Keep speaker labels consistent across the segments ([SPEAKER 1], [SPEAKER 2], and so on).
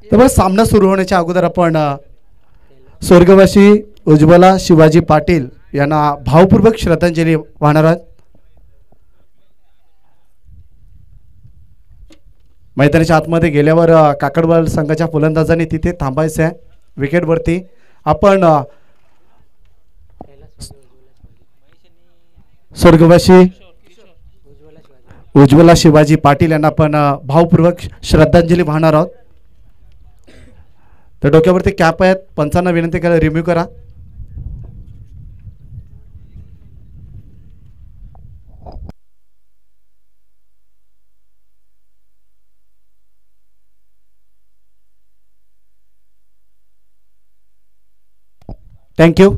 [SPEAKER 1] तर बघा, सामना सुरू होण्याच्या अगोदर आपण स्वर्गवासी उज्ज्वला शिवाजी पाटील यांना भावपूर्वक श्रद्धांजली वाहणार आहोत. मैदानाच्या आतमध्ये गेल्यावर काकडवाल संघाच्या फलंदाजांनी तिथे थांबायचं आहे. विकेटवरती आपण स्वर्गवासी उज्ज्वला शिवाजी पाटील यांना आपण भावपूर्वक श्रद्धांजली वाहणार आहोत. तर डोक्यावरती कॅप आहेत, पंचांना विनंती करा रिम्यू करा. थँक्यू.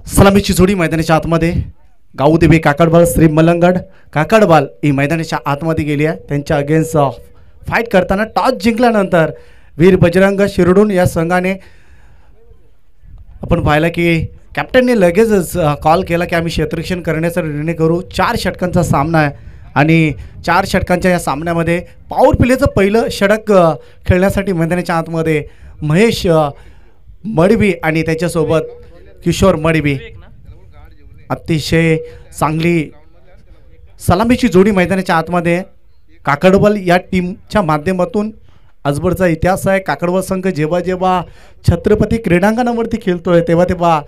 [SPEAKER 1] सलामीची जोडी मैदानाच्या आतमध्ये गाऊदेवी काकडबाल श्री मलंगड काकडबाल ही मैदानाच्या आतमध्ये गेली आहे. त्यांच्या अगेन्स्ट फाईट करताना टॉस जिंकल्यानंतर वीर बजरंग शिरडून या संघाने आपण पाहिलं की कॅप्टनने लगेचच कॉल केला की आम्ही क्षेत्ररक्षण करण्याचा निर्णय करू. 4 षटकांचा सामना आहे आणि 4 षटकांच्या या सामन्यामध्ये पॉवर प्लेचं पहिलं षटक खेळण्यासाठी मैदानाच्या आतमध्ये महेश मडवी आणि त्याच्यासोबत किशोर मडवी अतिशय चांगली सलामीची जोडी मैदानाच्या आतमध्ये. काकडबल या टीमच्या माध्यमातून अजबरचा इतिहास आहे. काकडबल संघ जेव्हा जेव्हा छत्रपती क्रीडांगणावरती खेळतोय तेव्हा तेव्हा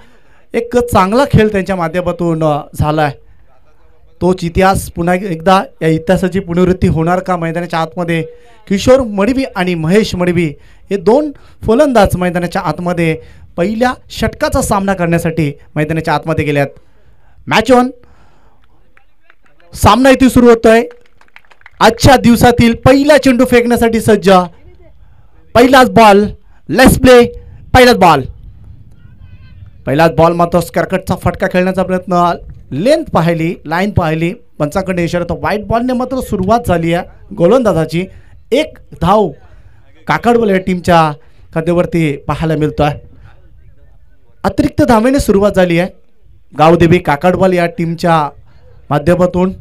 [SPEAKER 1] एक चांगला खेळ त्यांच्या माध्यमातून झाला आहे. तोच इतिहास पुन्हा एकदा या इतिहासाची पुनरावृत्ती होणार का मैदानाच्या आतमध्ये. किशोर मडवी आणि महेश मडवी हे 2 फलंदाज मैदानाच्या आतमध्ये पहिल्या षटकाचा सामना करण्यासाठी मैदानाच्या आतमध्ये गेल्यात. Match on. सामना इथे सुरू होतोय. आजच्या दिवसातील पहिला चेंडू फेकण्यासाठी सज्ज. पहिलाच बॉल. Let's play. पहिलाच बॉल मात्र स्कॅरकटचा फटका खेळण्याचा प्रयत्न. लेंथ पाहिली, लाईन पाहिली, पंचाकडे इशारा. तर व्हाईट बॉलने मात्र सुरुवात झाली आहे गोलंदाजाची. 1 धाव काकडबल या टीमच्या खात्यावरती पाहायला मिळतोय. अतिरिक्त धावेने सुरुवात झाली आहे गावदेवी काकडबल या टीमच्या माध्यमातून.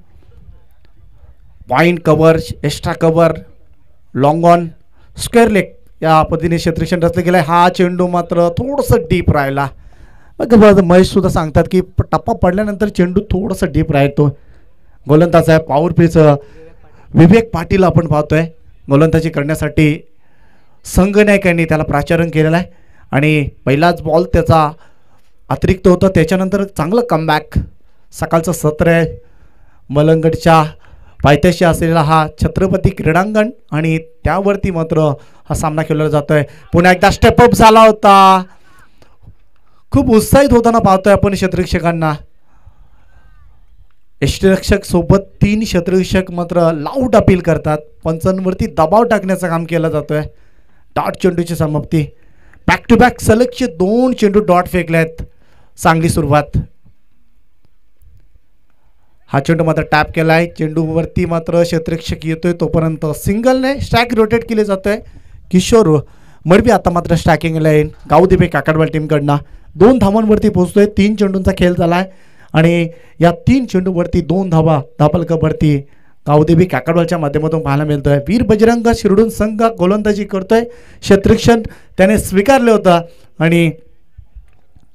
[SPEAKER 1] Point cover, extra cover, long on, square leg या पद्धतीने क्षेत्ररक्षण रचलं गेलं आहे. हा चेंडू मात्र थोडंसं डीप राहिला. महेश सुद्धा सांगतात की टप्पा पडल्यानंतर चेंडू थोडंसं डीप राहतो. गोलंदाज आहे पॉवर प्लेचं विवेक पाटील आपण पाहतोय. गोलंदाजी करण्यासाठी संघनायकांनी त्याला प्राचारण केलेलं आहे आणि पहिलाच बॉल त्याचा अतिरिक्त होतं. त्याच्यानंतर चांगलं कमबॅक. सकाळचं सत्र आहे. मलंगडच्या पायथ्याशी असलेला हा छत्रपती क्रीडांगण आणि त्यावरती मात्र हा सामना खेळला जातोय. पुन्हा एकदा स्टेपअप झाला होता. खूप उत्साहित होताना पाहतोय आपण क्षेत्ररक्षकांना. यष्टिरक्षक सोबत 3 क्षेत्ररक्षक मात्र लाऊड अपील करतात. पंचांवरती दबाव टाकण्याचं काम केलं जातोय. डॉट चेंडूची समाप्ती. बॅक टू बॅक सलगचे 2 चेंडू डॉट फेकले आहेत. चांगली सुरुवात. हा चेंडू मात्र टॅप केला आहे. चेंडूवरती मात्र क्षेत्ररक्षक येतोय तोपर्यंत सिंगलने स्ट्राईक रोटेट केले जातोय. किशोर मडवी आता मात्र स्ट्रायकिंग लाईन गावदेवी काकडवाल टीमकडनं 2 धावांवरती पोहोचतोय. 3 चेंडूंचा खेळ झाला आहे आणि या 3 चेंडूवरती 2 धावा धापलकावरती गावदेवी काकडवालच्या माध्यमातून पाहायला मिळतोय. वीर बजरंग शिरडून संघ गोलंदाजी करतोय. क्षेत्ररक्षण त्याने स्वीकारलं होतं आणि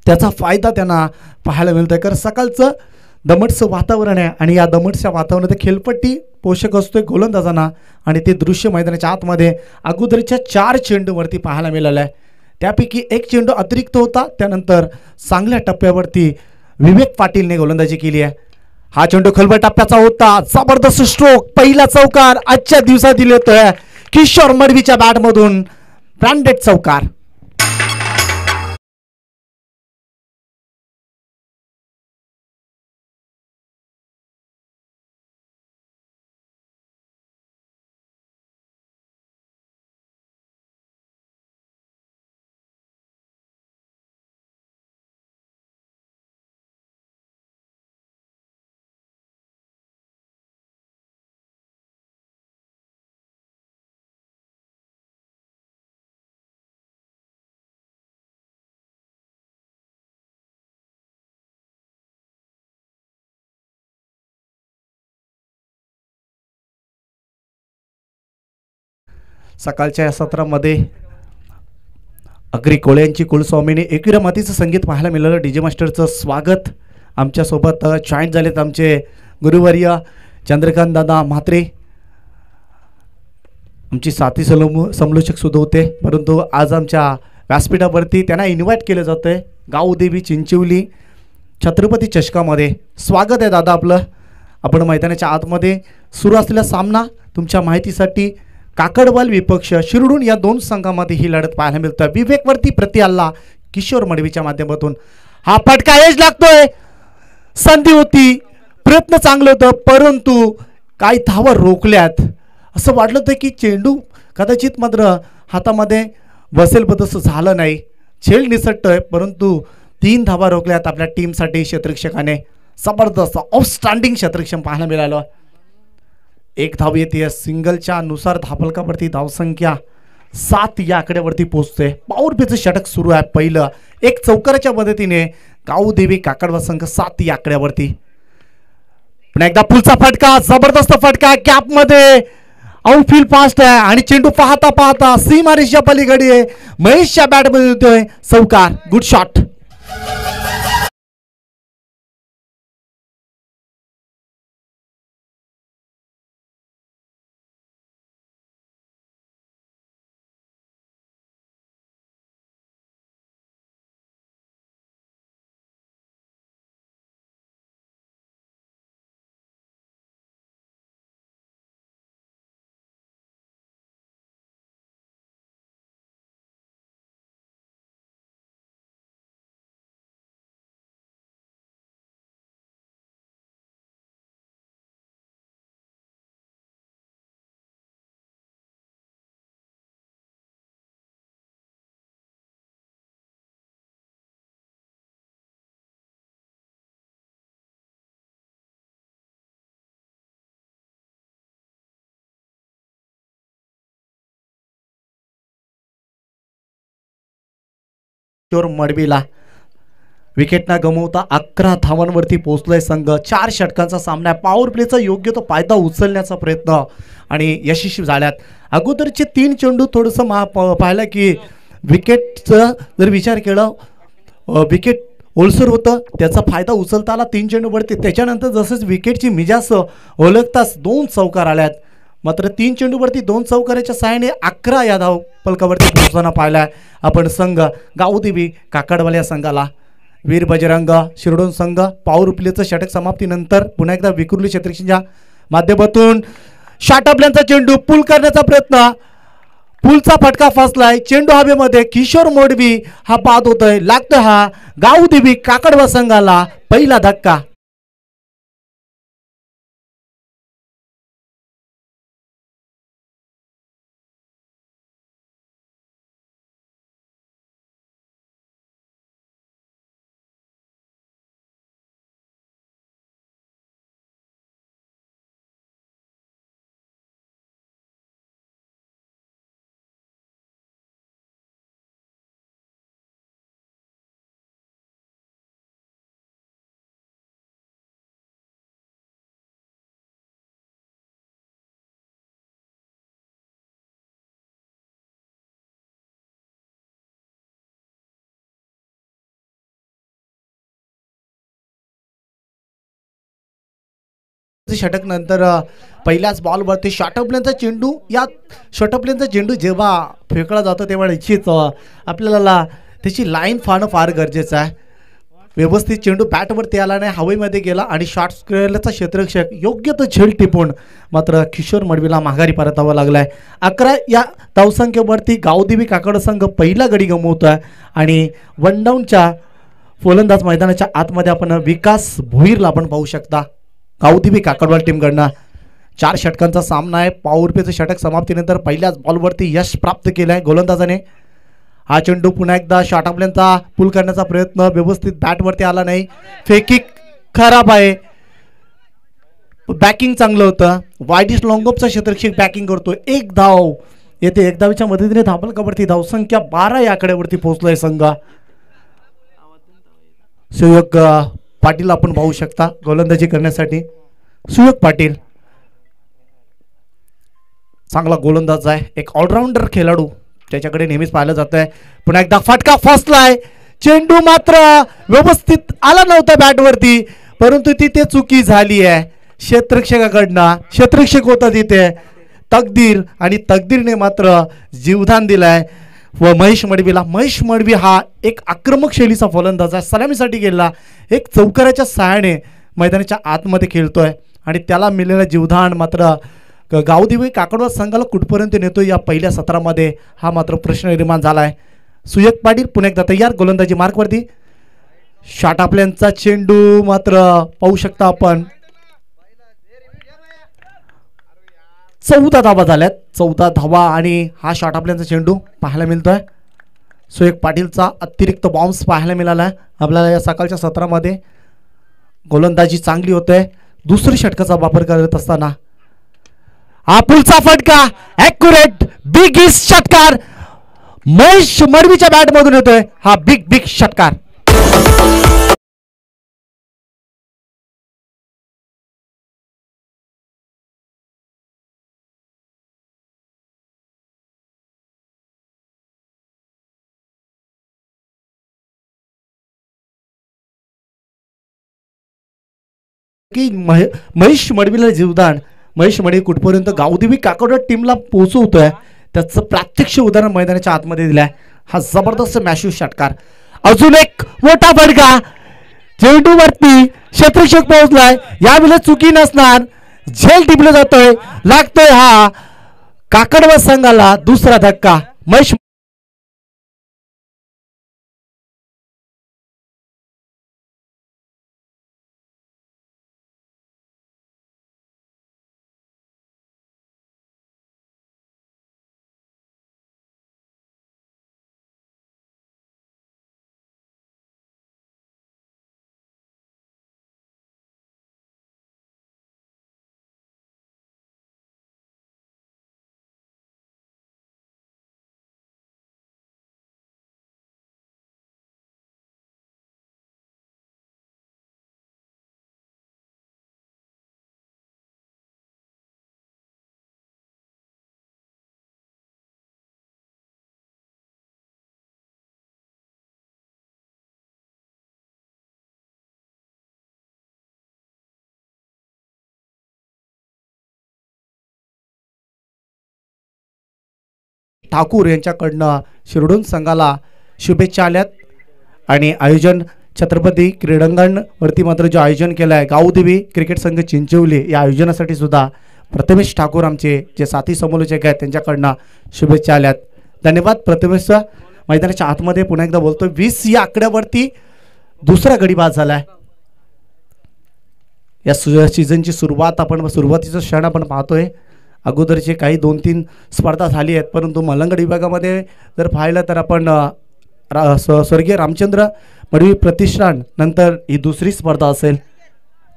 [SPEAKER 1] त्याचा फायदा त्यांना पाहायला मिळतोय. कारण सकाळचं दमटचं वातावरण आहे आणि या दमटच्या वातावरणात खेळपट्टी पोषक असतोय गोलंदाजांना आणि ते दृश्य मैदानाच्या आतमध्ये अगोदरच्या 4 चेंडूवरती पाहायला मिळालं आहे. त्यापैकी 1 चेंडू अतिरिक्त होता. त्यानंतर चांगल्या टप्प्यावरती विवेक पाटीलने गोलंदाजी केली आहे. हा चेंडू खलबळ टप्प्याचा होता. जबरदस्त स्ट्रोक. पहिला चौकार आजच्या दिवसातील येतोय किशोर मडवीच्या बॅटमधून. ब्रँडेड चौकार. सकाळच्या या सत्रामध्ये अग्री कोळ्यांची कुलस्वामीने एकविरा मातीचं संगीत पाहायला मिळालं. डीजे मास्टरचं स्वागत. आमच्यासोबत जॉईंट झालेत आमचे गुरुवर्य चंद्रकांत दादा म्हात्रे, आमची साथी समलोचक सुद्धा होते, परंतु आज आमच्या व्यासपीठावरती त्यांना इन्व्हाइट केलं जातं आहे. गावदेवी चिंचवली छत्रपती चषकामध्ये स्वागत आहे दादा आपलं. आपण मैदानाच्या आतमध्ये सुरू असलेला सामना तुमच्या माहितीसाठी काकडवाल विपक्ष शिरडून या दोन संघामध्ये ही लढत पाहायला मिळतं. विवेकवरती प्रति हल्ला किशोर मडवीच्या माध्यमातून हा फटका एज लागतोय. संधी होती, प्रयत्न चांगलं होतं, परंतु काही धावा रोखल्यात. असं वाटलं होतं की चेंडू कदाचित मात्र हातामध्ये बसेल, पण तसं झालं नाही. झेल निसटतोय, परंतु 3 धावा रोखल्यात आपल्या टीमसाठी. क्षेत्ररक्षकाने जबरदस्त आउटस्टँडिंग क्षेत्ररक्षण पाहायला मिळालं. 1 धाव येते. सिंगलच्या नुसार धापलकावरती धावसंख्या 7 या आकड्यावरती पोहोचते. पॉवरप्लेचं षटक सुरू आहे. पहिलं एक चौकाराच्या मदतीने गावदेवी काकडवा संघ 7 या आकड्यावरती. पुन्हा एकदा पुलचा फटका, जबरदस्त फटका कॅपमध्ये. आउटफील्ड फास्ट आहे आणि चेंडू पाहता पाहता सीमारेषेच्या पलीकडे आहे. महेशच्या बॅटमध्ये येतोय चौकार. Good shot. मडवीला विकेट न गमवता 11 धावांवरती पोहोचलाय संघ. 4 षटकांचा सामना. पॉवर प्लेचा योग्य तो फायदा उचलण्याचा प्रयत्न आणि यशस्वी झाल्यात. अगोदरचे 3 चेंडू थोडंसं पाहिलं की विकेटचा जर विचार केला, विकेट ओलसर होतं, त्याचा फायदा उचलता आला 3 चेंडूवरती. त्याच्यानंतर जसंच विकेटची मिजास ओळखताच 2 चौकार आल्यात. मात्र 3 चेंडूवरती 2 चौकाराच्या सहाय्याने 11 या धाव पलकावरती पोहोचताना पाहिला आपण संघ. गावदेवी काकडवाल्या संघाला वीर बजरंग शिरडोन संघ पॉवर प्लेचं षटक समाप्तीनंतर पुन्हा एकदा विकुर्ली क्षेत्ररक्षणाच्या माध्यमातून शॉट आपल्यांचा चेंडू पूल करण्याचा प्रयत्न. पूलचा फटका फसलाय. चेंडू हवेमध्ये. किशोर मोडवी हा बाद होतोय. लागतोय हा गावदेवी काकडवा संघाला पहिला धक्का. षटक नंतर पहिल्याच बॉलवरती शॉटअपल्यांचा चेंडू. या शॉटअपल्यांचा चेंडू जेव्हा फेकला जातो तेव्हा निश्चित आपल्याला त्याची लाईन फाळणं फार गरजेचं आहे. व्यवस्थित चेंडू बॅटवरती आला नाही, हवेमध्ये गेला आणि शॉट स्क्वेअरचा क्षेत्ररक्षक योग्य तो झेल टिपून मात्र किशोर मडवीला माघारी परतावा लागलाय. 11 या धावसंख्येवरती गावदेवी काकड संघ पहिला गडी गमवतोय आणि वन डाऊनच्या फलंदाज मैदानाच्या आतमध्ये आपण विकास भोईरला आपण पाहू शकता. गावदेवी काकडवाल टीमकडनं 4 षटकांचा सामना आहे. पॉवर प्लेचं षटक समाप्तीनंतर पहिल्याच बॉलवरती यश प्राप्त केलं आहे गोलंदाजाने. हा चेंडू पुन्हा एकदा शॉट आपल्यांचा पुल करण्याचा प्रयत्न व्यवस्थित बॅटवरती आला नाही. फेकिक खराब आहे. बॅकिंग चांगलं होतं. वायडिश लॉंगॉपचा क्षेत्ररक्षक बॅकिंग करतो. 1 धाव येते. 1 धावीच्या मदतीने धावलकावरती धावसंख्या 12 या आकड्यावरती पोहोचलाय संघ. सुयोग पाटील आपण पाहू शकता गोलंदाजी करण्यासाठी. सुयोग पाटील चांगला गोलंदाज आहे, एक ऑलराऊंडर खेळाडू, त्याच्याकडे नेहमीच पाहिलं जातंय. पुन्हा एकदा फटका फसलाय, चेंडू मात्र व्यवस्थित आला नव्हता बॅटवरती, परंतु तिथे चुकी झाली आहे क्षेत्ररक्षकाकडनं. क्षेत्ररक्षक होता तिथे तकदीर, आणि तकदीरने मात्र जीवदान दिलाय व महेश मडवीला. महेश मडवी हा एक आक्रमक शैलीचा फलंदाज आहे, सलामीसाठी गेला, एक चौकाराच्या सहाय्याने मैदानाच्या आतमध्ये खेळतोय आणि त्याला मिळालेलं जीवदान मात्र गावदेवी काकडवा संघाला कुठपर्यंत नेतो या पहिल्या सत्रामध्ये, हा मात्र प्रश्न निर्माण झाला आहे. सुयक पाटील पुन्हा एकदा तयार, गोलंदाजी मार्कवरती. शॉट आपल्यांचा चेंडू मात्र पाहू शकता आपण 14 धावा झाल्यात, 14 धावा, आणि हा शॉट आपल्यांचा चेंडू पाहायला मिळतोय. सुयक पाटीलचा अतिरिक्त बाउन्स पाहायला मिळाला आहे आपल्याला या सकाळच्या सत्रामध्ये. गोलंदाजी चांगली होते, दुसरी षटकाचा वापर करत असताना हा पुलचा फटका ॲक्युरेट बिग षटकार महेश मडवीच्या बॅटमधून येतोय, हा बिग षटकार. की महेश मडवीला जीवदान, महेश मडवी कुठपर्यंत गावदेवी काकडवा टीमला पोहोचवतोय त्याचं प्रत्यक्ष उदाहरण मैदानाच्या आतमध्ये दिलंय. हा जबरदस्त मॅशिव षटकार. अजून एक मोठा फटका चेंडूवरती, क्षेत्ररक्षक पोहोचलाय, यावेळेस चुकी नसणार, झेल टिपलं जातोय, लागतोय हा काकडवा संघाला दुसरा धक्का. महेश ठाकूर यांच्याकडनं शिरडून संघाला शुभेच्छा आल्यात. आणि आयोजन छत्रपती क्रीडांगणवरती मात्र जे आयोजन केलं आहे गावदेवी क्रिकेट संघ चिंचवली, या आयोजनासाठी सुद्धा प्रथमेश ठाकूर आमचे जे साथी समोलोचक आहेत त्यांच्याकडनं शुभेच्छा आल्यात. धन्यवाद प्रथमेश. मैदानाच्या आतमध्ये पुन्हा एकदा बोलतोय 20 या आकड्यावरती दुसरा गडी बाद झालाय. या सीझनची सुरुवात आपण सुरुवातीचा क्षण आपण पाहतोय. अगोदरचे काही 2-3 स्पर्धा झाली आहेत, परंतु मलंगड विभागामध्ये जर पाहिलं तर आपण स्वर्गीय रामचंद्र मडवी प्रतिष्ठान नंतर ही दुसरी स्पर्धा असेल.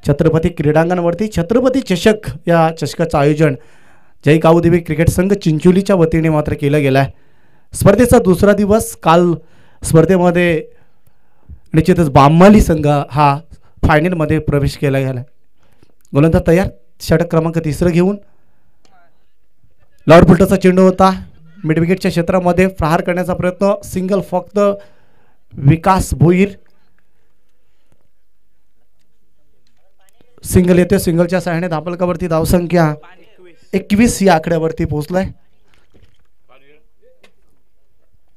[SPEAKER 1] छत्रपती क्रीडांगणावरती छत्रपती चषक या चषकाचं आयोजन जय गावदेवी क्रिकेट संघ चिंचोलीच्या वतीने मात्र केलं गेलं आहे. स्पर्धेचा दुसरा दिवस काल स्पर्धेमध्ये निश्चितच बाममाली संघ हा फायनलमध्ये प्रवेश केला गेला. गोलंदाज तयार, षटक क्रमांक 3 घेऊन. लॉर्ड फुलटचा चेंडू होता, मिड विकेटच्या क्षेत्रामध्ये प्रहार करण्याचा प्रयत्न, सिंगल फक्त विकास भोईर, सिंगल येते, सिंगलच्या सहाय्याने धापलकावरती धावसंख्या 21 या आकड्यावरती पोहोचलाय.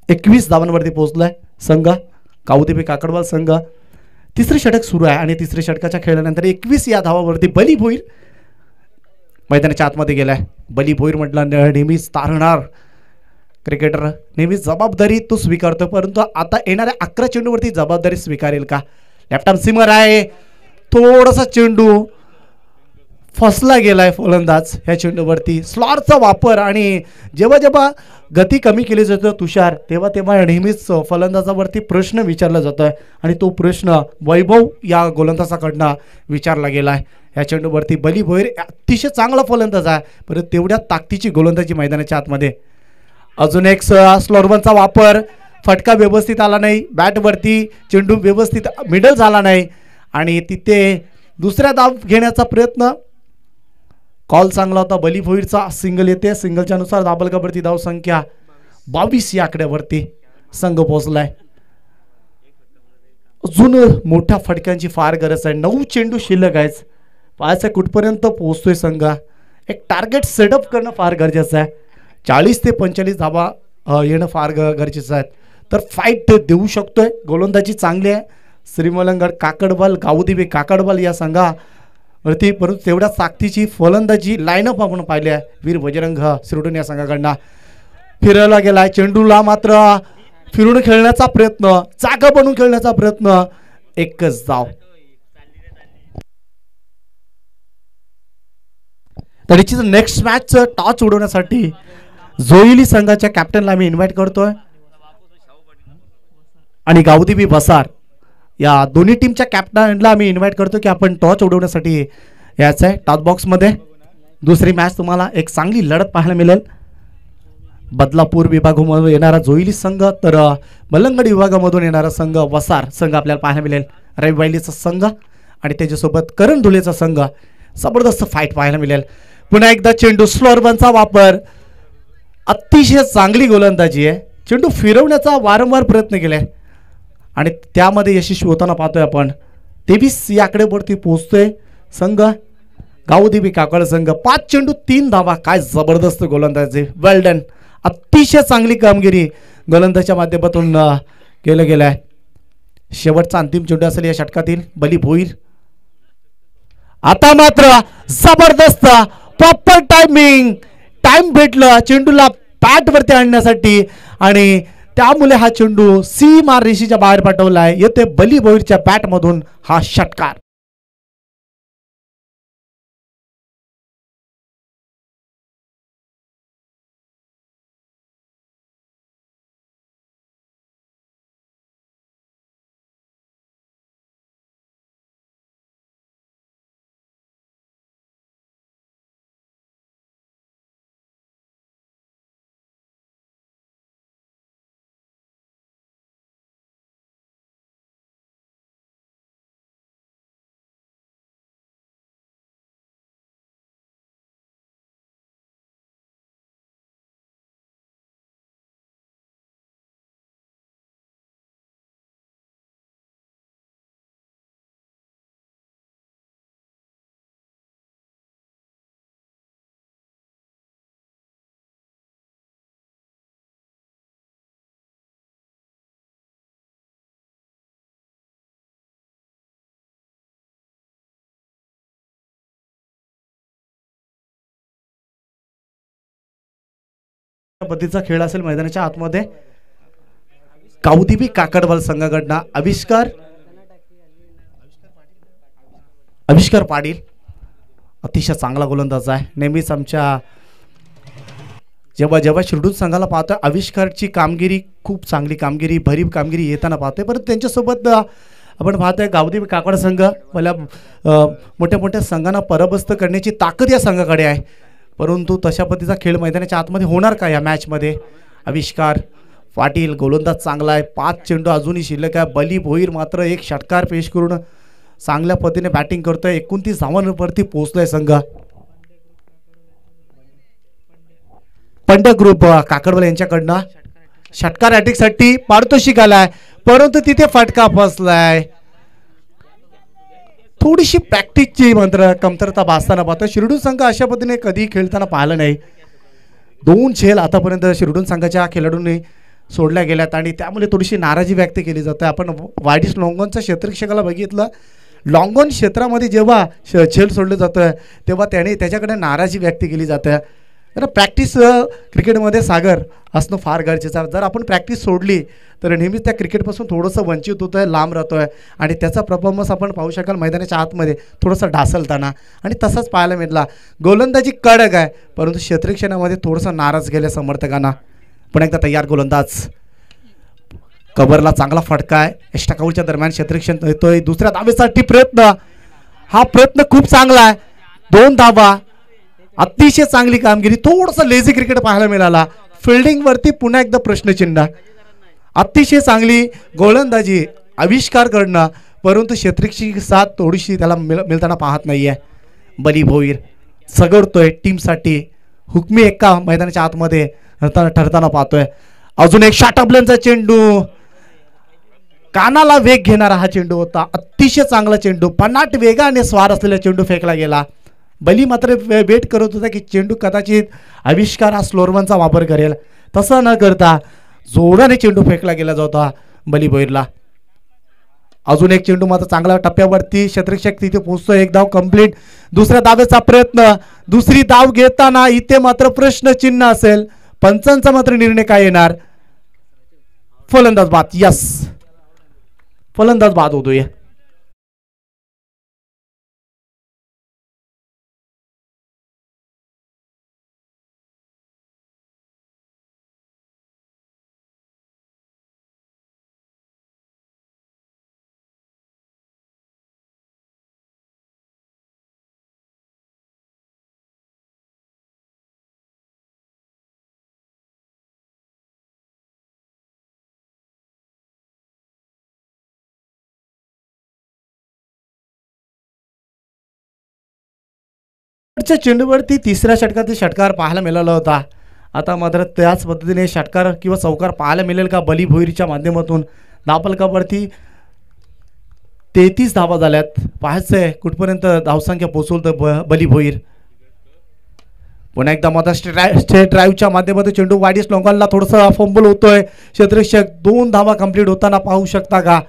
[SPEAKER 1] 21 धावांवरती पोहोचलाय संघ गावदेवी काकडवाल संघ. तिसरे षटक सुरू आहे आणि तिसऱ्या षटकाच्या खेळल्यानंतर 21 या धावावरती बली भोईर मैदानाच्या आतमध्ये गेलाय. बली भोईर म्हटलं नेहमीच तारणार क्रिकेटर, नेहमीच जबाबदारी तो स्वीकारतो, परंतु आता येणाऱ्या 11 चेंडूवरती जबाबदारी स्वीकारेल का? लेफ्ट आर्म सीमर आहे, थोडासा चेंडू फसला गेलाय फलंदाज ह्या चेंडूवरती. स्लॉरचा वापर, आणि जेव्हा जेव्हा गती कमी केली जाते तुषार, तेव्हा तेव्हा नेहमीच फलंदाजावरती प्रश्न विचारला जातोय आणि तो प्रश्न वैभव या गोलंदाजाकडनं विचारला गेलाय. ह्या चेंडूवरती बली भोईर अतिशय चांगला फलंदाज आहे, परंतु तेवढ्या ताकदीची गोलंदाजी मैदानाच्या आतमध्ये. अजून एक स्लोअरवनचा वापर, फटका व्यवस्थित आला नाही, बॅटवरती चेंडू व्यवस्थित मिडल झाला नाही आणि तिथे दुसऱ्या धाव घेण्याचा प्रयत्न कॉल चांगला होता बली भोईरचा. सिंगल येते, सिंगलच्या नुसार दाबलकावरती धाव संख्या 22 या आकड्यावरती संघ पोहोचलाय. अजून मोठ्या फटक्यांची फार गरज आहे. 9 चेंडू शिल्लक आहेत. पाहायचं कुठपर्यंत पोहोचतोय संघ. एक टार्गेट सेटअप करणं फार गरजेचं आहे. 40 ते 45 धावा येणं फार गरजेचं आहे. तर फाईट देऊ शकतोय. गोलंदाजी चांगली आहे. श्रीमलंगड काकडवाल, गावदेवी काकडवाल या संघावरती, परंतु तेवढ्याच ताकदीची फलंदाजी लाईनअप आपण पाहिली आहे. वीर बजरंग शिरोडून या संघाकडनं फिरायला गेलाय. चेंडूला मात्र फिरून खेळण्याचा प्रयत्न, जागा बनवून खेळण्याचा प्रयत्न, एकच धाव. तरीची नेक्स्ट मॅच टॉस उडवण्यासाठी जोईली संघाच्या कॅप्टनला आम्ही इन्व्हाइट करतोय आणि गावदेवी बसार या दोन्ही टीमच्या कॅप्टनला आम्ही इन्व्हाइट करतो की आपण टॉस उडवण्यासाठी यायचं आहे. टॉस बॉक्समध्ये दुसरी मॅच तुम्हाला एक चांगली लढत पाहायला मिळेल. बदलापूर विभागामधून येणारा जोईली संघ तर मलंगड विभागामधून येणारा संघ वसार संघ आपल्याला पाहायला मिळेल. रविवाईलीचा संघ आणि त्याच्यासोबत करण धुलेचा संघ. जबरदस्त फाईट पाहायला मिळेल. पुन्हा एकदा चेंडू स्लोअरबनचा वापर, अतिशय चांगली गोलंदाजी आहे. चेंडू फिरवण्याचा वारंवार प्रयत्न केलाय आणि त्यामध्ये यशस्वी होताना पाहतोय आपण. 23 या आकड्यावरती पोहोचतोय संघ गावदेवी काकड संघ. 5 चेंडू 3 धावा. काय जबरदस्त गोलंदाजी, वेल डन. अतिशय चांगली कामगिरी गोलंदाजीच्या माध्यमातून केलं गेलं आहे. शेवटचा अंतिम चेंडू असेल या षटकातील बली भोईर. आता मात्र जबरदस्त प्रॉपर टाइम भेटलं चेंडूला बॅट वरती आणण्यासाठी आणि त्यामुळे हा चेंडू सीमा रेषेच्या बाहेर पाठवलाय. येते बली भोईरच्या बॅट मधून हा षटकार. पद्धतीचा खेळ असेल मैदानाच्या आतमध्ये. गावदेवी काकडवाल संघाकडनं आविष्कार पाटील अतिशय चांगला गोलंदाज आहे. नेहमीच आमच्या जेव्हा शिरडून संघाला पाहतोय आविष्कारची कामगिरी खूप चांगली कामगिरी, भरीव कामगिरी येताना पाहतोय. परंतु त्यांच्यासोबत आपण पाहतोय गावदेवी काकड संघ मला मोठ्या मोठ्या संघांना पराभूत करण्याची ताकद या संघाकडे आहे. परंतु तशा पद्धतीचा खेळ मैदानाच्या आतमध्ये होणार का या मॅचमध्ये. आविष्कार पाटील गोलंदाज चांगला आहे. 5 चेंडू अजूनही शिल्लक आहे. बली भोईर मात्र एक षटकार पेश करून चांगल्या पद्धतीने बॅटिंग करतोय. 29 धावांवरती पोहोचलाय संघ. पंड्या ग्रुप काकडवाल यांच्याकडनं षटकार अटॅकसाठी पारितोषिक आलाय, परंतु तिथे फटका फसलाय. थोडीशी प्रॅक्टिसची मात्र कमतरता भासताना पाहतो. शिरडून संघ अशा पद्धतीने कधी खेळताना पाहिलं नाही. 2 झेल आतापर्यंत शिरडून संघाच्या खेळाडूंनी सोडल्या गेल्यात आणि त्यामुळे थोडीशी नाराजी व्यक्त केली जाते. आपण वायडिस लॉंगॉनच्या क्षेत्ररक्षकाला बघितलं. लॉंगॉन क्षेत्रामध्ये जेव्हा झेल सोडलं जातं तेव्हा त्याच्याकडे नाराजी व्यक्त केली जाते. तर प्रॅक्टिस क्रिकेटमध्ये सागर असणं फार गरजेचं आहे. जर आपण प्रॅक्टिस सोडली तर नेहमीच त्या क्रिकेटपासून थोडंसं वंचित होतो आहे, लांब राहतो आहे आणि त्याचा परफॉर्मन्स आपण पाहू शकाल मैदानाच्या आतमध्ये थोडंसं ढासळताना. आणि तसंच पाहायला मिळाला. गोलंदाजी कडक आहे परंतु क्षेत्ररक्षणामध्ये थोडंसं नाराज गेल्या समर्थकांना. पण एकदा तयार गोलंदाज कव्हरला चांगला फटका आहे. एक्स्ट्रा कव्हरच्या दरम्यान क्षेत्ररक्षण येतोय. दुसऱ्या धावेसाठी प्रयत्न. हा प्रयत्न खूप चांगला आहे. 2 धावा. अतिशय चांगली कामगिरी. थोडंसं लेझी क्रिकेट पाहायला मिळाला. फिल्डिंगवरती पुन्हा एकदा प्रश्नचिन्ह. अतिशय चांगली गोलंदाजी आविष्कार करणं, परंतु क्षेत्ररक्षक साथ थोडीशी त्याला मिळताना पाहत नाहीये. बली भोईर सगळतोय टीमसाठी. हुकमी एका मैदानाच्या आतमध्ये ठरताना पाहतोय. अजून एक शॉट अपलेनचा चेंडू, कानाला वेग घेणारा हा चेंडू होता. अतिशय चांगला चेंडू, पन्नाट वेगाने स्वार असलेला चेंडू फेकला गेला. बली मात्र वेट करत होता की चेंडू कदाचित आविष्कार हा स्लोअरमनचा वापर करेल. तसं न करता जोराने चेंडू फेकला गेला होता बली भोईरला. अजून एक चेंडू मात्र चांगला टप्प्यावरती क्षेत्ररक्षक तिथे पोहोचतोय. एक धाव कंप्लीट. दुसऱ्या धावेचा प्रयत्न, दुसरी धाव घेताना इथे मात्र प्रश्नचिन्ह असेल. पंचांचा मात्र निर्णय काय येणार? फलंदाज बाद. यस, फलंदाज बाद होतोय. चेंडूवरती तिसऱ्या षटकातील षटकार पाहायला मिळाला होता. आता मात्र त्याच पद्धतीने षटकार किंवा चौकार पाहायला मिळेल का बली भोईरच्या माध्यमातून? धावफलकावरती 33 धावा झाल्यात. पाहायचंय कुठपर्यंत धावसंख्या पोहोचवलं बली भोईर. पुन्हा एकदा मात्र स्ट्रेट ड्राईव्हच्या माध्यमातून चेंडू वाडीस लोंगालला थोडंसं फंबल होतोय. क्षेत्ररक्षक 2 धावा कंप्लीट होताना पाहू शकता का?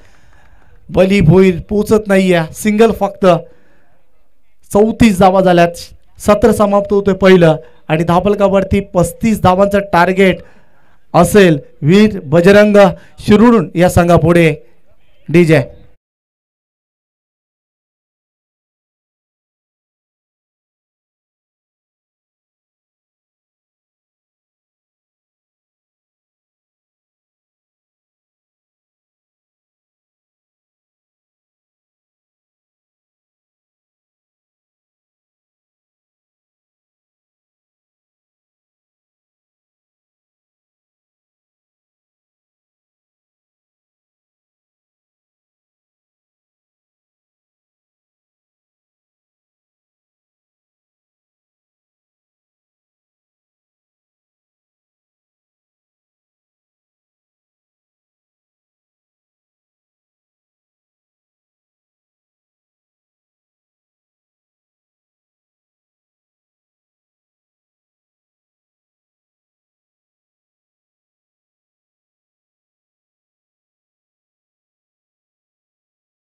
[SPEAKER 1] बली भोईर पोचत नाहीये. सिंगल फक्त. 34 धावा झाल्यात. सत्र समाप्त होतोय पहिलं आणि धावफलकावरती 35 धावांचं टार्गेट असेल वीर बजरंग शिरूर या संघापुढे. डीजे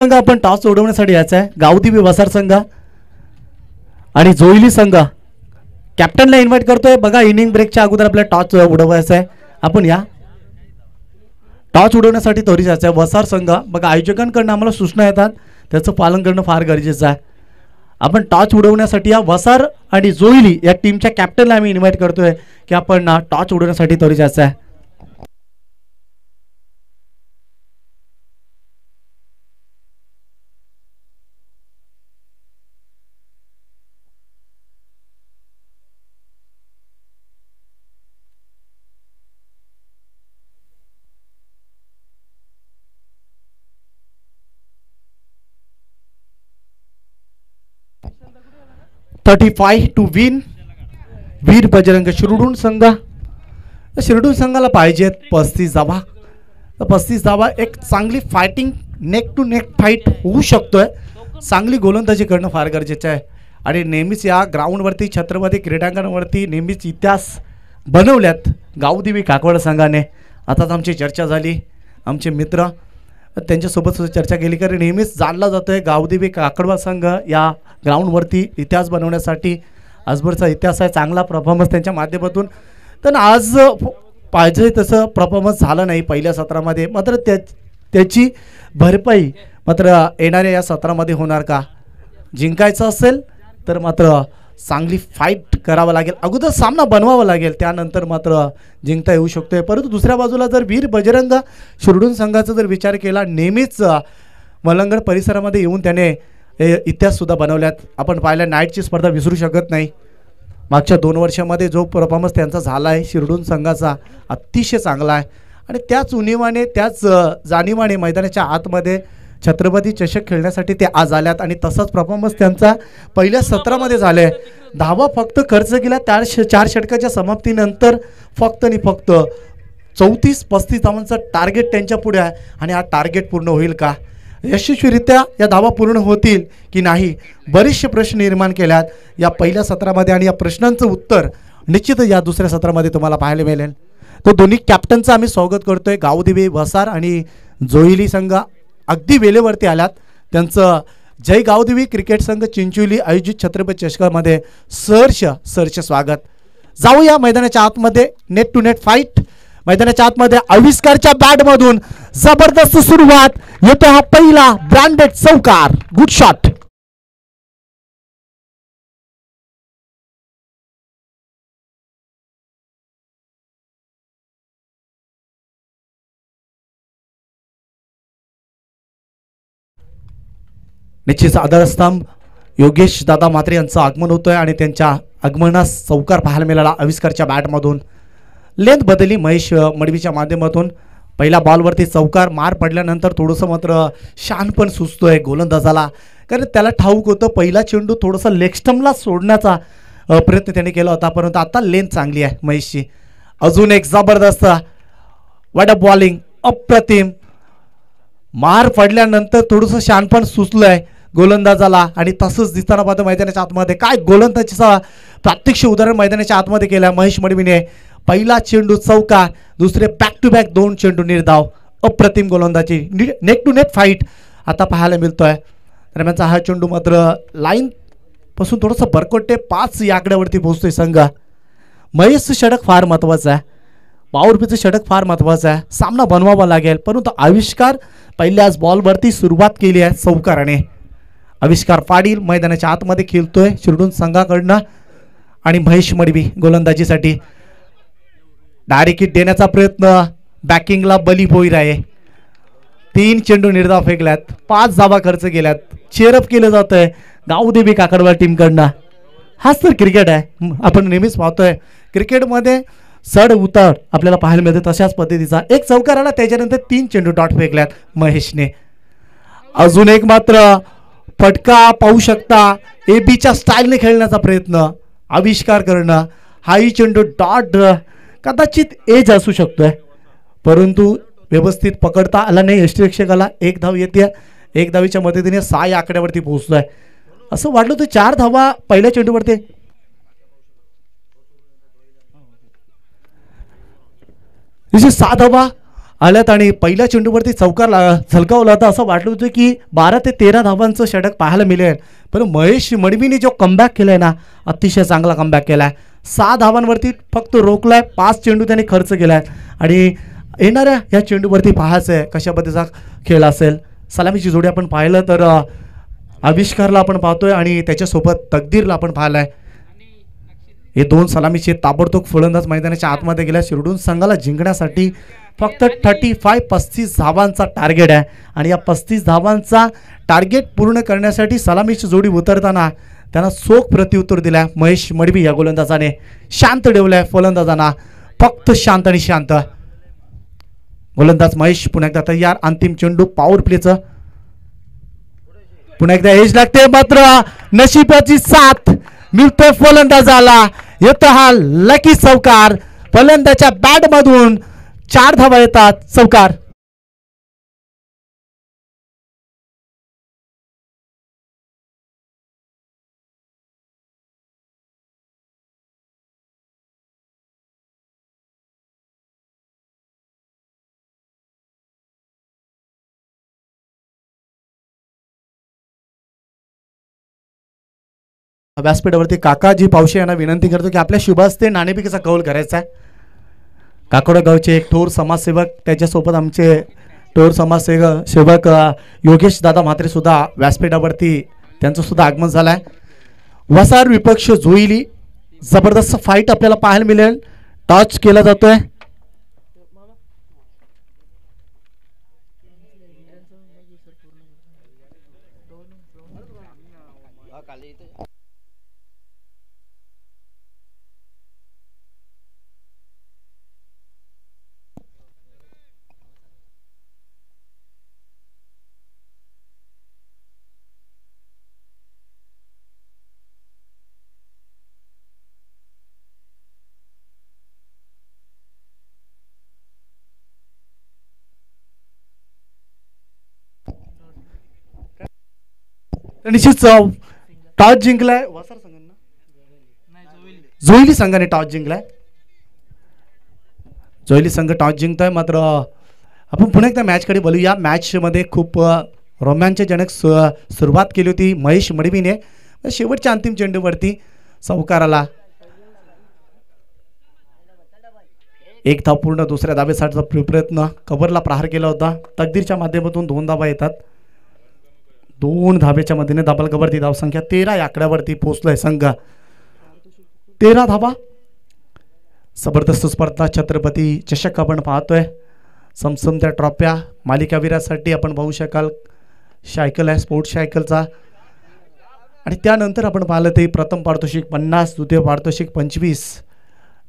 [SPEAKER 1] संघ आपण टॉस उडवण्यासाठी यायचा आहे. गावदेवी वसार संघ आणि जोईली संघ कॅप्टनला इन्व्हाइट करतोय. बघा इनिंग ब्रेकच्या अगोदर आपल्याला टॉस उडवायचा आहे. आपण या टॉस उडवण्यासाठी तोरी जायचं आहे. वसार संघ बघा आयोजकांकडून आम्हाला सूचना येतात, त्याचं पालन करणं फार गरजेचं आहे. आपण टॉस उडवण्यासाठी या वसार आणि जोईली या टीमच्या कॅप्टनला आम्ही इन्व्हाइट करतोय की आपण टॉस उडवण्यासाठी तोरी जायचं आहे. $35 to win. वीर बजरंग शिरडून संघ. शिरडून संघाला पाहिजेत 35 धावा. 35 धावा. एक चांगली fighting neck to neck fight होऊ शकतोय. चांगली गोलंदाजी करणं फार गरजेचं आहे. आणि नेहमीच या ग्राउंडवरती छत्रपती क्रीडांगणावरती नेहमीच इतिहास बनवल्यात गावदेवी काकवड संघाने. आताच आमची चर्चा झाली, आमचे मित्र त्यांच्यासोबत सुद्धा चर्चा केली, कारण नेहमीच जाणला जातो आहे गावदेवी काकडवा संघ या ग्राउंडवरती इतिहास बनवण्यासाठी. आजवरचा इतिहास आहे, चांगला परफॉर्मन्स त्यांच्या माध्यमातून. तर आज पाहिजे तसं परफॉर्मन्स झालं नाही पहिल्या सत्रामध्ये. मात्र त्याची भरपाई मात्र येणाऱ्या या सत्रामध्ये होणार का? जिंकायचं असेल तर मात्र चांगली फाईट करावं लागेल, अगोदर सामना बनवावा लागेल, त्यानंतर मात्र जिंकता येऊ शकतोय. परंतु दुसऱ्या बाजूला जर वीर बजरंग शिरडून संघाचा जर विचार केला, नेहमीच मलंगड परिसरामध्ये येऊन त्याने इतिहाससुद्धा बनवल्यात. आपण पाहिलं नाईटची स्पर्धा विसरू शकत नाही. मागच्या 2 वर्षामध्ये जो परफॉर्मन्स त्यांचा झाला आहे शिरडून संघाचा अतिशय चांगला आहे. आणि त्याच उणीवाने त्याच जाणीवाने मैदानाच्या आतमध्ये छत्रपती चषक खेळण्यासाठी ते आज आल्यात आणि तसाच परफॉर्मन्स त्यांचा पहिल्या सत्रामध्ये झाले. धावा फक्त खर्च केला 4 षटकाच्या समाप्तीनंतर फक्त आणि फक्त 34-35 धावांचं टार्गेट त्यांच्या पुढे आहे आणि हा टार्गेट पूर्ण होईल का, यशस्वीरित्या या धावा पूर्ण होतील की नाही, बरेचसे प्रश्न निर्माण केल्यात या पहिल्या सत्रामध्ये आणि या प्रश्नांचं उत्तर निश्चितच या दुसऱ्या सत्रामध्ये तुम्हाला पाहायला मिळेल. तो दोन्ही कॅप्टनचं आम्ही स्वागत करतोय. गावदेवी वसार आणि जोईली संघ अगदी वेळेवरती आल्यात. त्यांचं जय गावदेवी क्रिकेट संघ चिंचोली आयोजित छत्रपती चषकामध्ये सहर्ष स्वागत. जाऊया मैदानाच्या आतमध्ये. Net to net fight. मैदानाच्या आतमध्ये आविष्कारच्या बॅटमधून जबरदस्त सुरुवात. येतो हा पहिला ब्रँडेड चौकार. Good shot. निश्चित आधारस्तंभ योगेश दादा म्हात्रे यांचं आगमन होतोय आणि त्यांच्या आगमनास चौकार पाहायला मिळाला आविष्कारच्या बॅटमधून. लेंथ बदलली महेश मडवीच्या माध्यमातून. पहिल्या बॉलवरती चौकार. मार पडल्यानंतर थोडंसं मात्र शहाणपण सुचतोय गोलंदाजाला, कारण त्याला ठाऊक होतं पहिला चेंडू थोडंसं लेग स्टंपला सोडण्याचा प्रयत्न त्याने केला होता, परंतु आता लेंथ चांगली आहे महेशची. अजून एक जबरदस्त वाट बॉलिंग. अप्रतिम. मार पडल्यानंतर थोडंसं शहाणपण सुचलंय गोलंदाजाला आणि तसंच दिसताना पाहतो मैदानाच्या आतमध्ये काय गोलंदाजीचा प्रात्यक्षिक उदाहरण मैदानाच्या आतमध्ये केलं महेश मडवीने. पहिला चेंडू चौकार, दुसरे बॅक टू बॅक 2 चेंडू निर्धाव. अप्रतिम गोलंदाजी. नेक टू नेट फाईट आता पाहायला मिळतोय. दरम्यानचा हा चेंडू मात्र लाईन पासून थोडंसं बरकटे 5 या आकड्यावरती पोहोचतोय संघ. महेशचं षटक फार महत्वाचं आहे. पॉवरप्लेचं षटक फार महत्वाचं आहे. सामना बनवावा लागेल, परंतु आविष्कार पहिल्याच बॉलवरती सुरुवात केली आहे चौकाराने. आविष्कार पाटील मैदानाच्या आतमध्ये खेळतोय शिरडून संघाकडनं आणि महेश मडवी गोलंदाजीसाठी डायरेक्ट हिट देण्याचा प्रयत्न. बॅकिंगला बली भोईर आहे. 3 चेंडू निर्धाव फेकल्यात. 5 धावा खर्च केल्यात. चेअरअप केलं जातंय गावदेवी काकडवाळ टीमकडनं. हाच तर क्रिकेट आहे. आपण नेहमीच पाहतोय क्रिकेटमध्ये चढ उतार आपल्याला पाहायला मिळते. तशाच पद्धतीचा एक चौकार आला, त्याच्यानंतर 3 चेंडू डॉट फेकल्यात महेशने. अजून एक मात्र फटका पाहू शकता. एबीच्या स्टाईलने खेळण्याचा प्रयत्न आविष्कार करणं. हाही चेंडू डॉट कदाचित एज असू शकतोय, परंतु व्यवस्थित पकडता आला नाही यष्टिरक्षकाला. 1 धाव येते. 1 धावीच्या मदतीने 6 या आकड्यावरती पोहोचतोय. असं वाटलं तर 4 धावा पहिल्या चेंडूवरती. 6 धावा आल्यात आणि पहिल्या चेंडूवरती चौकार झलकावला होता. असं वाटलं होतं की 12 ते 13 धावांचं षटक पाहायला मिळेल, पण महेश मडवीने जो कमबॅक केलाय ना, अतिशय चांगला कमबॅक केलाय. 6 धावांवरती फक्त रोखलाय. 5 चेंडू त्याने खर्च केलाय आणि येणाऱ्या या चेंडूवरती पाहायचं आहे कशा पद्धतीचा खेळ असेल. सलामीची जोडी आपण पाहिलं तर आविष्कारला आपण पाहतोय आणि त्याच्यासोबत तकदीरला आपण पाहिलाय. हे 2 सलामीचे ताबडतोब फलंदाज मैदानाच्या आतमध्ये गेल्या. शिरडून संघाला जिंकण्यासाठी फक्त 35 धावांचा टार्गेट आहे आणि या 35 धावांचा टार्गेट पूर्ण करण्यासाठी सलामीची जोडी उतरताना त्यांना चोख प्रत्युत्तर दिलाय महेश मडवी या गोलंदाजाने. शांत ठेवलाय फलंदाजांना, फक्त शांत आणि शांत. गोलंदाज महेश पुन्हा एकदा तयार. अंतिम चेंडू पॉवर प्लेचं. पुन्हा एकदा एज लागते, मात्र नशिबाची साथ मिळतोय फलंदाजाला. येतो हा लकी चौकार. फलंदाच्या बॅट मधून 4 धावा येतात. चौकार. व्यासपीठावरती काकाजी पावशे यांना विनंती करतो की आपल्या शुभ हस्ते नाणेफेकीचा कौल करायचा आहे. काकोडा गावचे एक थोर समाजसेवक, त्याच्यासोबत आमचे थोर समाजसेवक योगेश दादा म्हात्रे सुद्धा व्यासपीठावरती त्यांचं सुद्धा आगमन झालंय. वसार विपक्ष जोईली. जबरदस्त फाईट आपल्याला पाहायला मिळेल. टच केला जातोय. निश्चित टॉस जिंकलाय वसार संघाने, जोईली संघाने टॉस जिंकलाय. जोईली संघ टॉस जिंकतोय. मात्र आपण पुन्हा एकदा मॅचकडे बोलू. या मॅचमध्ये खूप रोमांचजनक सुरुवात केली होती महेश मडवीने. शेवटच्या अंतिम चेंडूवरती चौकाराला एक धाव पूर्ण, दुसऱ्या धावेसाठीचा प्रयत्न, कव्हरला प्रहार केला होता. तकदीरच्या माध्यमातून 2 धावा येतात. 2 धावेच्या मदतीने धाबल कव्हरती धावसंख्या 13 या आकड्यावरती पोहोचलाय संघ. 13 धावा. जबरदस्त स्पर्धा. छत्रपती चषक आपण पाहतोय. समसमत्या ट्रॉफ्या मालिकावीरासाठी आपण पाहू शकाल. सायकल आहे स्पोर्ट्स सायकलचा. आणि त्यानंतर आपण पाहिलं ते प्रथम पारितोषिक 50, द्वितीय पारितोषिक 25.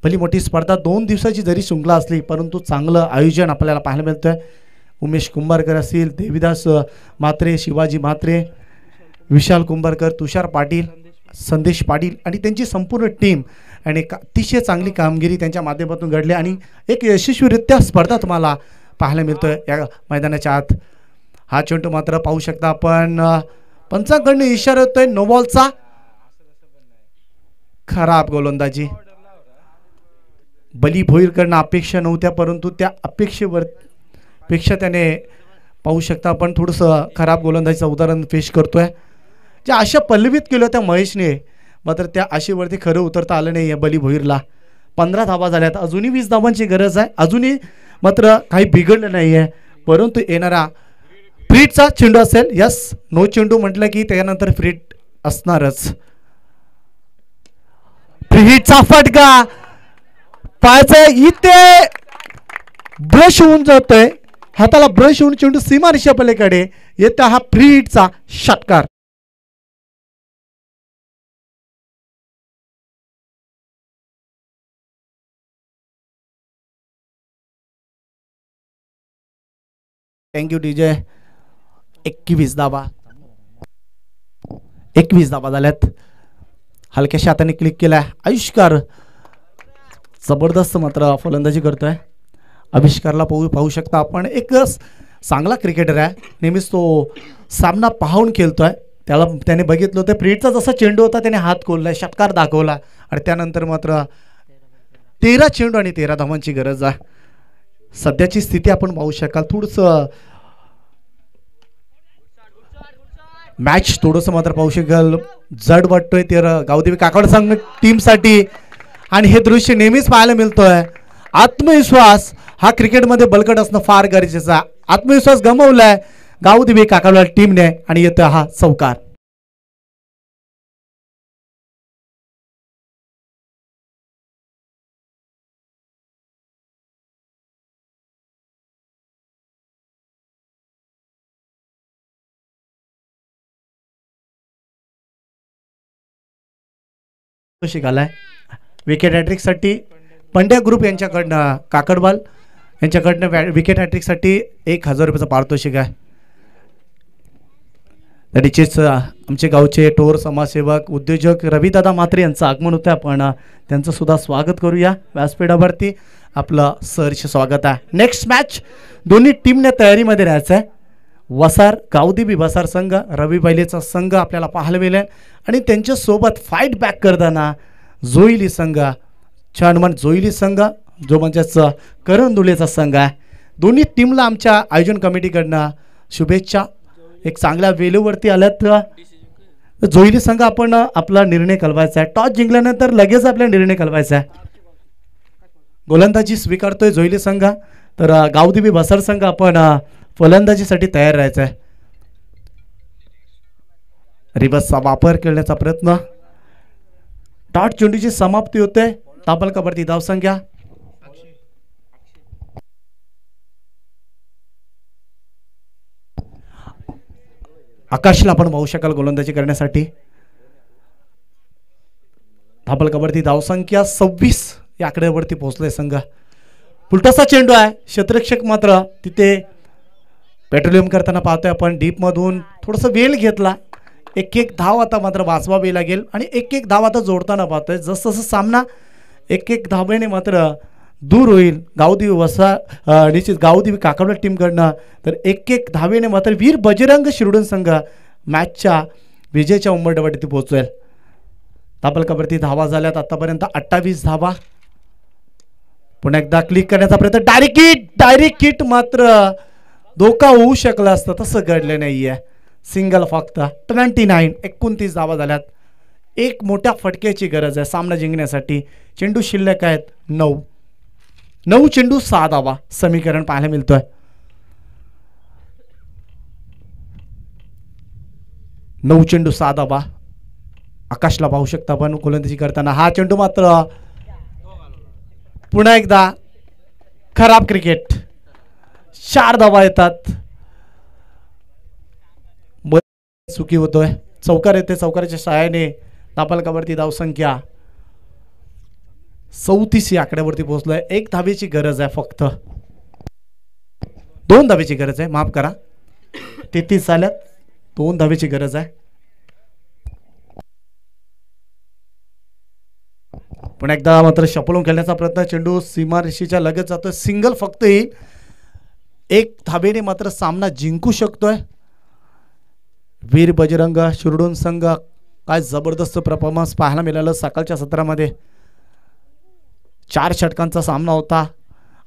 [SPEAKER 1] भली मोठी स्पर्धा 2 दिवसाची जरी शृंखला असली परंतु चांगलं आयोजन आपल्याला पाहायला मिळतंय. उमेश कुंभारकर असतील, देविदास म्हात्रे, शिवाजी म्हात्रे, विशाल कुंभारकर, तुषार पाटील, संदेश पाटील आणि त्यांची संपूर्ण टीम आणि अतिशय चांगली कामगिरी त्यांच्या माध्यमातून घडली आणि एक यशस्वीरित्या स्पर्धा तुम्हाला पाहायला मिळतोय या मैदानाच्या आत. हा चेंडू मात्र पाहू शकता आपण पंचांकडनं इशारा होतोय नो बॉलचा. खराब गोलंदाजी. बली भोईरकडनं अपेक्षा नव्हत्या परंतु त्या पेक्षा त्याने पाहू शकता आपण थोडंसं खराब गोलंदाजीचं उदाहरण पेश करतोय. ज्या आशा पल्लवित केल्या होत्या महेशने मात्र त्या आशेवरती खरं उतरता आलं नाही. बली भोईरला 15 धावा झाल्यात. अजूनही 20 धावांची गरज आहे. अजूनही मात्र काही बिघडलं नाही आहे. परंतु येणारा फ्रीटचा चेंडू असेल. यस, नो चेंडू म्हटलं की त्यानंतर फ्रीट असणारच. फ्रीटचा फटका पायाचा इथे ब्रश होऊन जातोय. हाताला ब्रश होऊन चेंडू सीमारेषा पलीकडे येतो. हा फ्रीटचा षटकार. Thank you DJ. 21 धावा. 21 धावा झाल्यात. हलक्याशा हाताने क्लिक केलाय. आविष्कार जबरदस्त मात्र फलंदाजी करतोय. आविष्कारला पाहू शकता आपण. एक चांगला क्रिकेटर आहे. नेहमीच तो सामना पाहून खेळतोय. त्याने बघितलं होतं फ्रीटचा जसा चेंडू होता त्याने हात खोललाय, षटकार दाखवला आणि त्यानंतर मात्र 13 चेंडू आणि 13 धावांची गरज आहे. सध्याची स्थिती आपण पाहू शकाल. थोडंसं मॅच थोडंसं मात्र पाहू शकाल जड वाटतोय ते गावदेवी काकड संघ टीमसाठी आणि हे दृश्य नेहमीच पाहायला मिळतोय. आत्मविश्वास हा क्रिकेटमध्ये बलकट असणं फार गरजेचं आहे. आत्मविश्वास गमावलाय गावदेवी काकड टीमने आणि येतोय हा चौकार. शिकालाय विकेट हॅट्रिकसाठी पंड्या ग्रुप यांच्याकडनं काकडवाल यांच्याकडनं विकेट हॅट्रिकसाठी 1000 रुपयाचं पारितोषिक आहे. तरीचेच आमचे गावचे टोर समाजसेवक उद्योजक रविदादा म्हात्रे यांचं आगमन होतं. आपण त्यांचं सुद्धा स्वागत करूया व्यासपीठावरती. आपलं सहर्ष स्वागत आहे. नेक्स्ट मॅच दोन्ही टीमने तयारीमध्ये राहायचं आहे. वसार गावदेवी वसार संघ रवी बैलेचा संघ आपल्याला पाहायला मिळेल आणि त्यांच्यासोबत फाईट बॅक करताना जोईली संघ छानमान जोईली संघ जो म्हणजेच करंदुलेचा संघ आहे. दोन्ही टीमला आमच्या आयोजन कमिटीकडनं शुभेच्छा. एक चांगल्या वेळेवरती आल्यात. जोईली संघ आपण आपला निर्णय कळवायचा आहे. टॉस जिंकल्यानंतर लगेच आपला निर्णय कळवायचा आहे. गोलंदाजी स्वीकारतोय जोईली संघ तर गावदेवी वसार संघ आपण फलंदाजीसाठी तयार राहायचं आहे. रिव्हर्सचा वापर करण्याचा प्रयत्न. डॉट चेंडूची समाप्ती होते. ताबल कबरती धावसंख्या आकाशला आपण पाहू शकाल गोलंदाजी करण्यासाठी. धाबल कबरती धावसंख्या 26 या आकड्यावरती पोहोचलाय संघ. पुलटाचा चेंडू आहे. क्षेत्ररक्षक मात्र तिथे पेट्रोलियम करताना पाहतोय आपण. डीप मधून थोडंसं वेळ घेतला. एक धाव आता मात्र वाचवावी लागेल आणि एक धाव आता जोडताना पाहतोय. जसं जसं सामना एक धावेने मात्र दूर होईल गावदेवी वसार निश्चित गावदेवी काकडवाल टीमकडनं तर एक धावेने मात्र वीर बजरंग शिरोडण संघ मॅचच्या विजयच्या उंबरठ्यावरती पोहोचेल. धाबलकावरती धावा झाल्यात आतापर्यंत 28 धावा. पुन्हा एकदा क्लिक करण्याचा प्रयत्न, डायरेक्ट हिट मात्र धोका होऊ शकला असता, तसं घडलं नाहीये. सिंगल फक्त 29 धावा झाल्यात. एक मोठ्या फटक्याची गरज आहे सामना जिंकण्यासाठी. चेंडू शिल्लक आहेत 9 चेंडू 6 धावा समीकरण पाहायला मिळतोय. 9 चेंडू 6 धावा. आकाशला पाहू शकता आपण गोलंदाजी करताना. हा चेंडू मात्र पुन्हा एकदा खराब क्रिकेट. 4 धावा येतात. चुकी होतोय. चौकार येते. चौकाराच्या सहाय्याने धाबलकावरती धावसंख्या 34 या आकड्यावरती पोहोचलोय. 1 धावेची गरज आहे फक्त. 2 धावेची गरज आहे, माफ करा. 33 झाल्यात. 2 धावेची गरज आहे. पण एकदा मात्र शपलून खेळण्याचा प्रयत्न. चेंडू सीमारेषेच्या लगत जातोय. सिंगल फक्त येईल. 1 धावेने मात्र सामना जिंकू शकतोय. वीर बजरंग शिरडोन संघ काय जबरदस्त परफॉर्मन्स पाहायला मिळालं सकाळच्या सत्रामध्ये. 4 षटकांचा सामना होता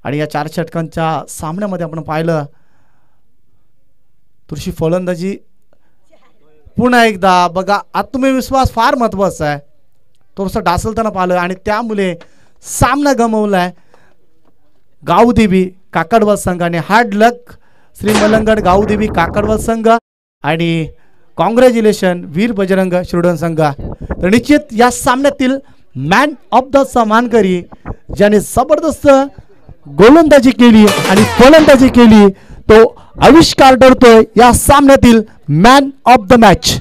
[SPEAKER 1] आणि या 4 षटकांच्या सामन्यामध्ये आपण पाहिलं तुळशी फलंदाजी. पुन्हा एकदा बघा, आत्मविश्वास फार महत्वाचा आहे. थोडंसं डासलताना पाहिलं आणि त्यामुळे सामना गमावलाय गावदेवी काकडवल संघाने. हार्ड लक श्री मलंगड गावदेवी काकडवल संघ आणि कॉंग्रॅच्युलेशन वीर बजरंग शिरडोन संघ. तर निश्चित या सामन्यातील मॅन ऑफ द मानकरी ज्याने जबरदस्त गोलंदाजी केली आणि फलंदाजी केली तो आविष्कार ठरतोय या सामन्यातील मॅन ऑफ द मॅच.